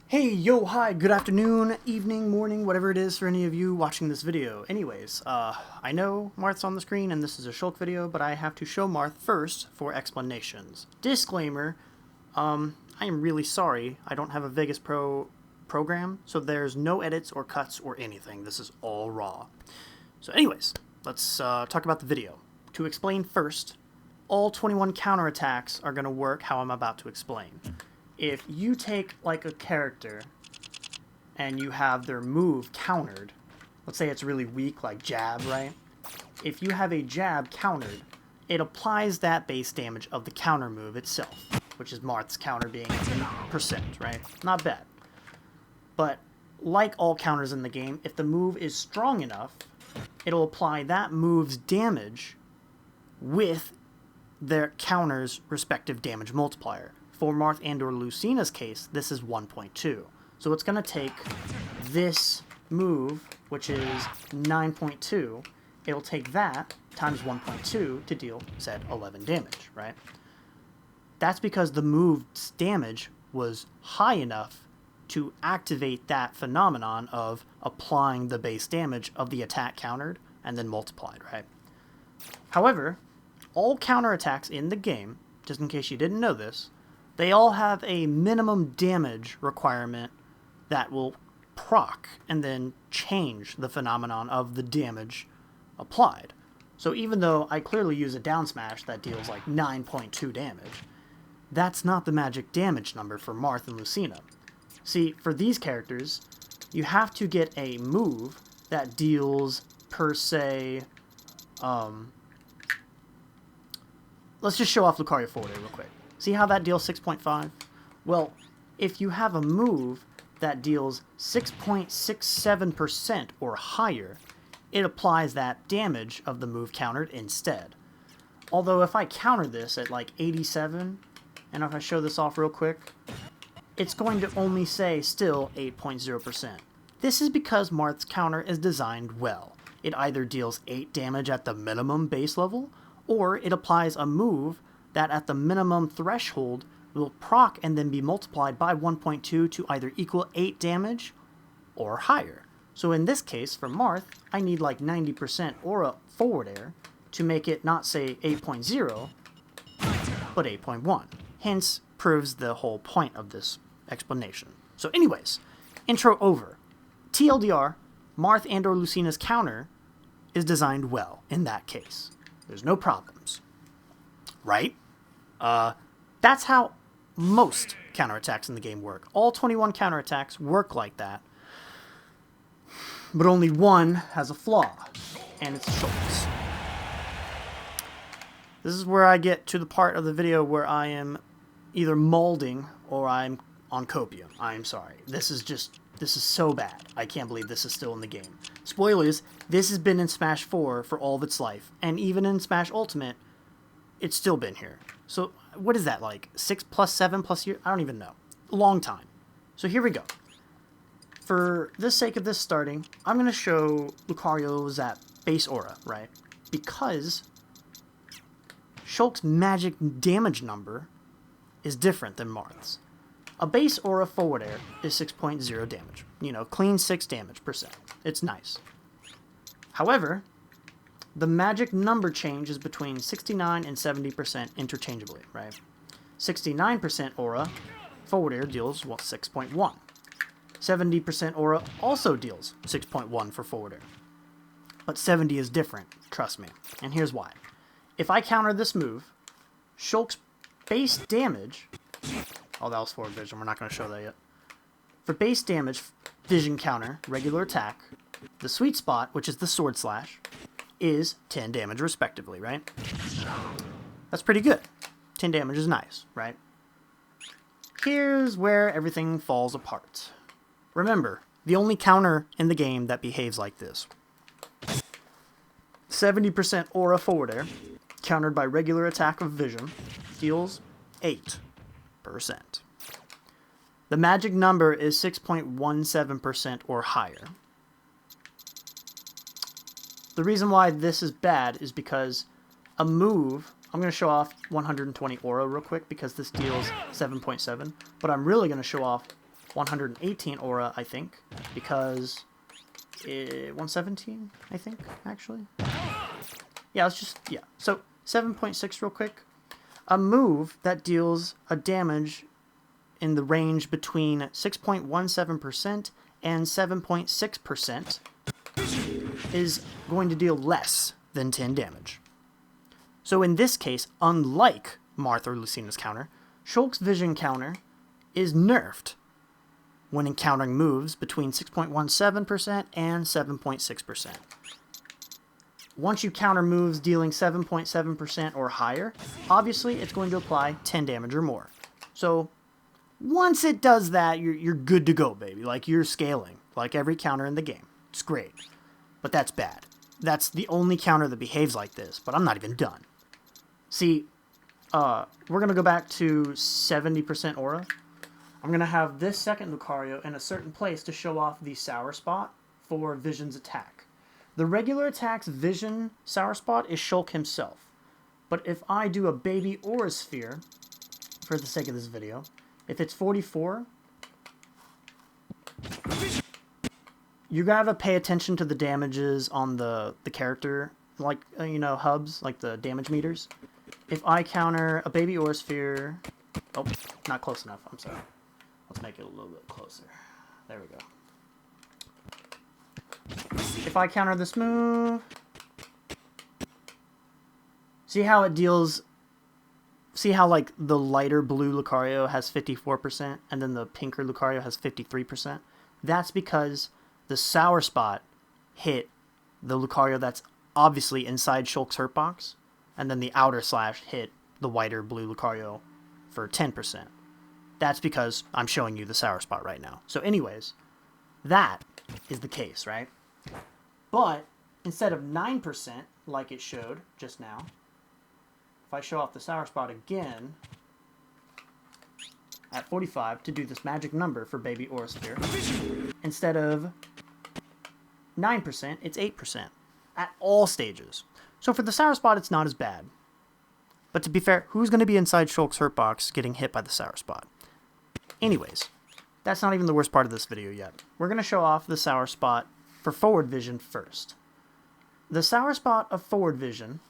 Hey, yo, hi, good afternoon, evening, morning, whatever it is for any of you watching this video. Anyways, I know Marth's on the screen and this is a Shulk video, but I have to show Marth first for explanations. Disclaimer, I am really sorry, I don't have a Vegas Pro program, so there's no edits or cuts or anything. This is all raw. So anyways, let's talk about the video. To explain first, all 21 counterattacks are going to work how I'm about to explain. If you take, like, a character and you have their move countered, let's say it's really weak, like jab, right? If you have a jab countered, it applies that base damage of the counter move itself, which is Marth's counter being 8%, right? Not bad. But like all counters in the game, if the move is strong enough, it'll apply that move's damage with their counter's respective damage multiplier. For Marth and or Lucina's case, this is 1.2. So it's going to take this move, which is 9.2, it'll take that times 1.2 to deal said 11 damage, right? That's because the move's damage was high enough to activate that phenomenon of applying the base damage of the attack countered and then multiplied, right? However, all counterattacks in the game, just in case you didn't know this, they all have a minimum damage requirement that will proc and then change the phenomenon of the damage applied. So even though I clearly use a down smash that deals like 9.2 damage, that's not the magic damage number for Marth and Lucina. See, for these characters, you have to get a move that deals, per se, let's just show off Lucario forward real quick. See how that deals 6.5? Well, if you have a move that deals 6.67% or higher, it applies that damage of the move countered instead. Although if I counter this at like 87, and if I show this off real quick, it's going to only say still 8.0%. This is because Marth's counter is designed well. It either deals 8 damage at the minimum base level, or it applies a move that at the minimum threshold will proc and then be multiplied by 1.2 to either equal 8 damage or higher. So in this case, for Marth, I need like 90% aura forward air to make it not say 8.0, but 8.1. Hence, proves the whole point of this explanation. So anyways, intro over. TLDR, Marth and or Lucina's counter is designed well in that case. There's no problems. Right? That's how most counterattacks in the game work. All 21 counterattacks work like that. But only one has a flaw, and it's Shulk's. This is where I get to the part of the video where I am either molding or I'm on copium. I'm sorry. This is so bad. I can't believe this is still in the game. Spoilers, this has been in Smash 4 for all of its life, and even in Smash Ultimate, it's still been here. So, what is that, like 6 plus 7 plus year? I don't even know. A long time. So here we go. For the sake of this starting, I'm going to show Lucario's at base aura, right? Because Shulk's magic damage number is different than Marth's. A base aura forward air is 6.0 damage. You know, clean 6 damage %. It's nice. However, the magic number change is between 69 and 70% interchangeably, right? 69% aura forward air deals, well, 6.1. 70% aura also deals 6.1 for forward air. But 70 is different, trust me. And here's why. If I counter this move, Shulk's base damage... Oh, that was forward vision. We're not going to show that yet. For base damage, vision counter, regular attack, the sweet spot, which is the sword slash, is 10 damage respectively, right? That's pretty good. 10 damage is nice, right? Here's where everything falls apart. Remember, the only counter in the game that behaves like this. 70% aura forward air, countered by regular attack of vision, deals 8%. The magic number is 6.17% or higher. The reason why this is bad is because a move, I'm going to show off 120 aura real quick because this deals 7.7, but I'm really going to show off 118 aura, I think, because 117, I think, actually. Yeah, let's just, yeah. So 7.6 real quick. A move that deals a damage in the range between 6.17% and 7.6% is going to deal less than 10 damage. So in this case, unlike Marth or Lucina's counter, Shulk's vision counter is nerfed when encountering moves between 6.17% and 7.6%. Once you counter moves dealing 7.7% or higher, obviously it's going to apply 10 damage or more. So once it does that, you're good to go, baby. Like, you're scaling, like every counter in the game. It's great. But that's bad. That's the only counter that behaves like this, but I'm not even done. See, we're going to go back to 70% aura. I'm going to have this second Lucario in a certain place to show off the Sour Spot for Vision's attack. The regular attack's Vision Sour Spot is Shulk himself. But if I do a Baby Aura Sphere, for the sake of this video, if it's 44, you gotta pay attention to the damages on the character, like, you know, hubs, like the damage meters. If I counter a Baby Aura Sphere... Oh, not close enough, I'm sorry. Let's make it a little bit closer. There we go. If I counter this move... See how it deals... See how, like, the lighter blue Lucario has 54%, and then the pinker Lucario has 53%? That's because the Sour Spot hit the Lucario that's obviously inside Shulk's hurt box, and then the outer slash hit the whiter blue Lucario for 10%. That's because I'm showing you the Sour Spot right now. So anyways, that is the case, right? But instead of 9%, like it showed just now, if I show off the Sour Spot again at 45 to do this magic number for Baby Aura Sphere, instead of 9%, it's 8% at all stages. So for the Sour Spot, it's not as bad. But to be fair, who's going to be inside Shulk's hurt box getting hit by the Sour Spot? Anyways, that's not even the worst part of this video yet. We're going to show off the Sour Spot for Forward Vision first. The Sour Spot of Forward Vision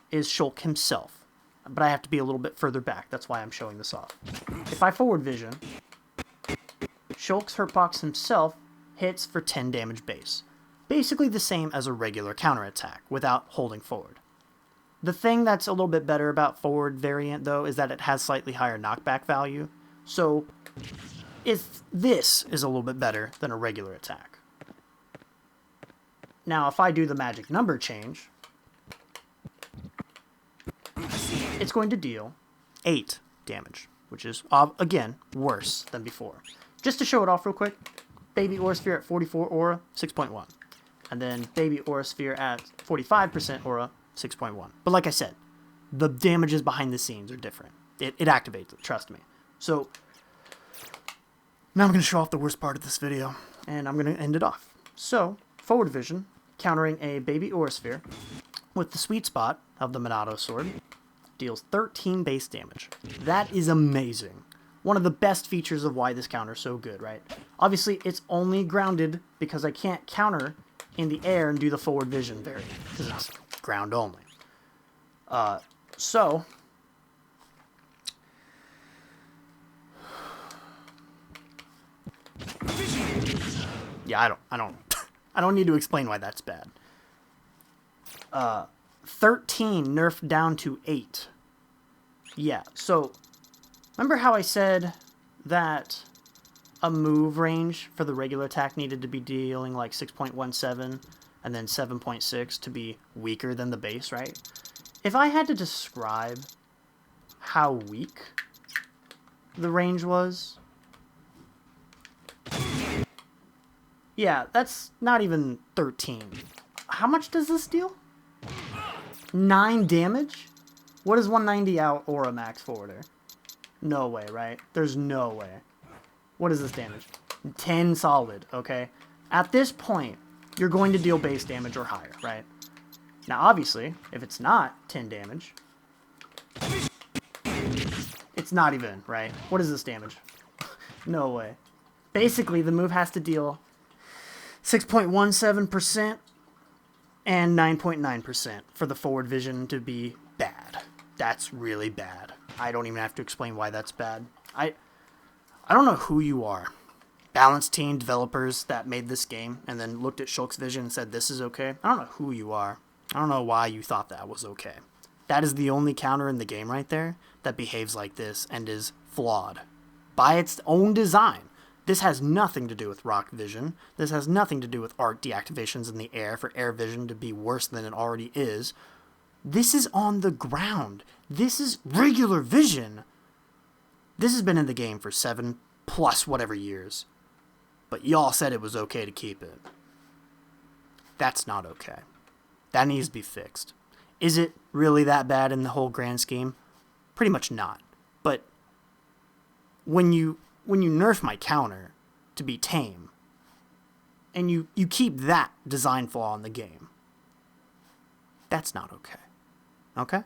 is Shulk himself, but I have to be a little bit further back. That's why I'm showing this off. If I Forward Vision, Shulk's hurt box himself hits for 10 damage base. Basically the same as a regular counterattack without holding forward. The thing that's a little bit better about Forward variant, though, is that it has slightly higher knockback value. So this is a little bit better than a regular attack. Now, if I do the magic number change, it's going to deal 8 damage, which is, again, worse than before. Just to show it off real quick, Baby Aura Sphere at 44 aura, 6.1. And then Baby Aura Sphere at 45% aura, 6.1. But like I said, the damages behind the scenes are different. It activates it, trust me. So, now I'm going to show off the worst part of this video, and I'm going to end it off. So, Forward Vision, countering a Baby Aura Sphere with the sweet spot of the Monado Sword, deals 13 base damage. That is amazing. One of the best features of why this counter is so good, right? Obviously, it's only grounded because I can't counter in the air and do the Forward Vision variant, because it's ground only. So... Yeah, I don't need to explain why that's bad. 13 nerfed down to 8. Yeah, so remember how I said that a move range for the regular attack needed to be dealing like 6.17 and then 7.6 to be weaker than the base, right? If I had to describe how weak the range was... Yeah, that's not even 13. How much does this deal? 9 damage? What is 190 out aura max forwarder? No way, right? There's no way. What is this damage? 10 solid, okay? At this point, you're going to deal base damage or higher, right? Now, obviously, if it's not 10 damage, it's not even, right? What is this damage? No way. Basically, the move has to deal 6.17% and 9.9% for the forward vision to be bad. That's really bad. I don't even have to explain why that's bad. I don't know who you are. Balanced Team developers that made this game and then looked at Shulk's vision and said this is okay. I don't know who you are. I don't know why you thought that was okay. That is the only counter in the game right there that behaves like this and is flawed by its own design. This has nothing to do with rock vision. This has nothing to do with arc deactivations in the air for air vision to be worse than it already is. This is on the ground. This is regular vision. This has been in the game for 7+ whatever years. But y'all said it was okay to keep it. That's not okay. That needs to be fixed. Is it really that bad in the whole grand scheme? Pretty much not. But when you nerf my counter to be tame, and you keep that design flaw in the game, that's not okay. Okay?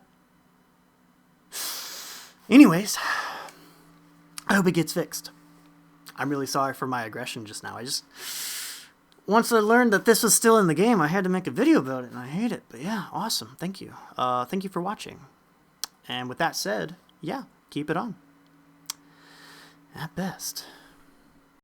Anyways, I hope it gets fixed. I'm really sorry for my aggression just now. Once I learned that this was still in the game, I had to make a video about it, and I hate it. But yeah, awesome. Thank you. Thank you for watching. And with that said, yeah, keep it on. At best.